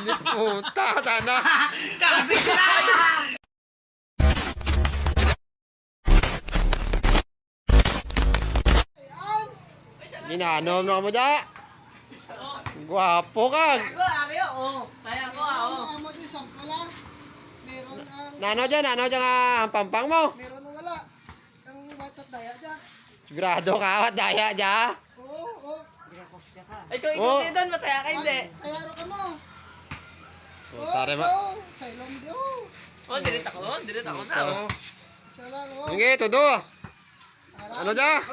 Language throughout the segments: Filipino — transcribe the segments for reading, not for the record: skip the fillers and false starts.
Hindi puta, tana. Kabi ka na! Ginanom na mo dya. Gwapo ka. Ako, ariyo, oh. Kaya ko, oh. Amo di sampala. Meron ang Nano dyan nga ang pampang mo. meron ang wala. Ang white at daya dyan. Sigurado ka, wat daya dya. Oo. Ikaw, Oh. doon, mataya ka, hindi. Ayaro ka mo. Tare ma. Sa ilong di oh. Oh, dirit ako na, oh. Isa lang oh. Sige, todo. Ano dya?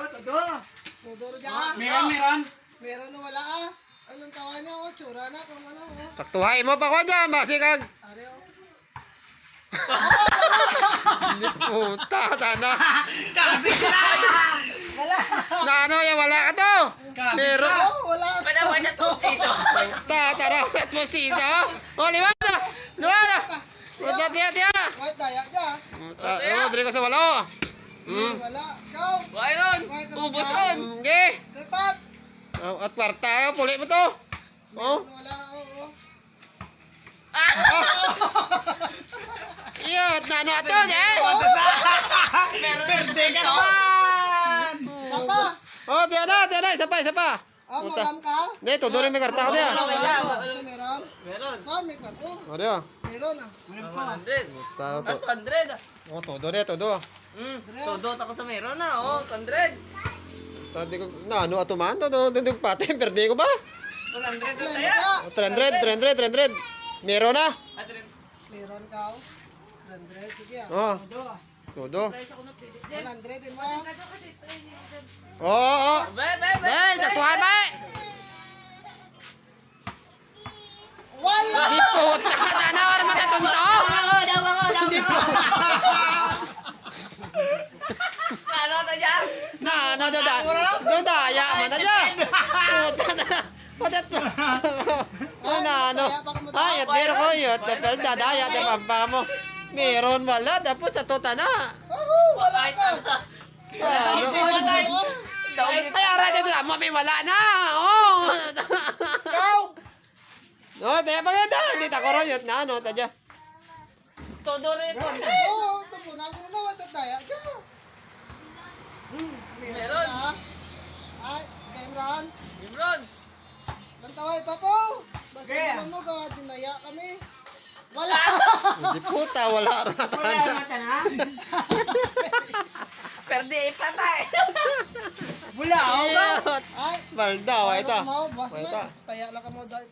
Tudor dyan. Meron. Meron na wala ah. Anong tawa niya oh. Tsura na kung ano oh. Taktuhay mo pa ko dyan, basikag. Ari oh. Hindi puta, tana. Kabi ka na! Wala. Nano yan, wala ka to. Meron. Oh, wala. Wala mo niya tutiso. Tara, at mo siso. O, liwala. Liwala. Puta, tiya. White daya dyan. O, dali ko sa wala. Wala. Ikaw. Byron, ubos ron. Sige. Lipat. At kwarta, puli mo to. Oh. Wala oh. Iyo, at nano ato, eh. Meron perde ka naman. Sapa. Oh, tiya na, isa pa. Ah, Puta. maram ka? Hindi, todo rin may karta ko diya. Isa meron. Meron. Ah, may karto. O, diya. Meron ah. 100. Puta, At to. 200. O, todo rin, todo. Tudot ako sa meron na, oh. 100. Tadi ko, nano ato man, todo, dudug pati, perde ko ba? 100 na Meron kaya. ka. 300. Meron na. Meron ka. 100. Sige ah. Oh, todo. 100 din mo. Oo. Be. Hey, tatuhay ba? Wala! Di puta, tana, or matatunto? Di puta. Ano to dyan? Nano, daya, man na dya. Puta na. Padat mo. Oh, nano. Ay, at meron ko yun. Tapos dadaya, di pampa mo. Meron wala, tapos sa tota na. Oh, wala ka. Ano? Daog. Ay, aray dito na, may wala na. Oh. Ikaw! Oh, tayo pa ganda. Dito ko royot na, ano, tadya. Todo rin ito. Oo, ito po na. Ako na naman tataya. Ikaw! Meron. ka. Ay, Cameron. Imron. Santaway pa to. Basta yeah. Mo ka, dinaya kami. Wala! Hindi puta, wala rata na. Perde ipatay. Wala, Ay, balda, wa ito. Mau, bas Wa ito. Taya lang ka mo dahil.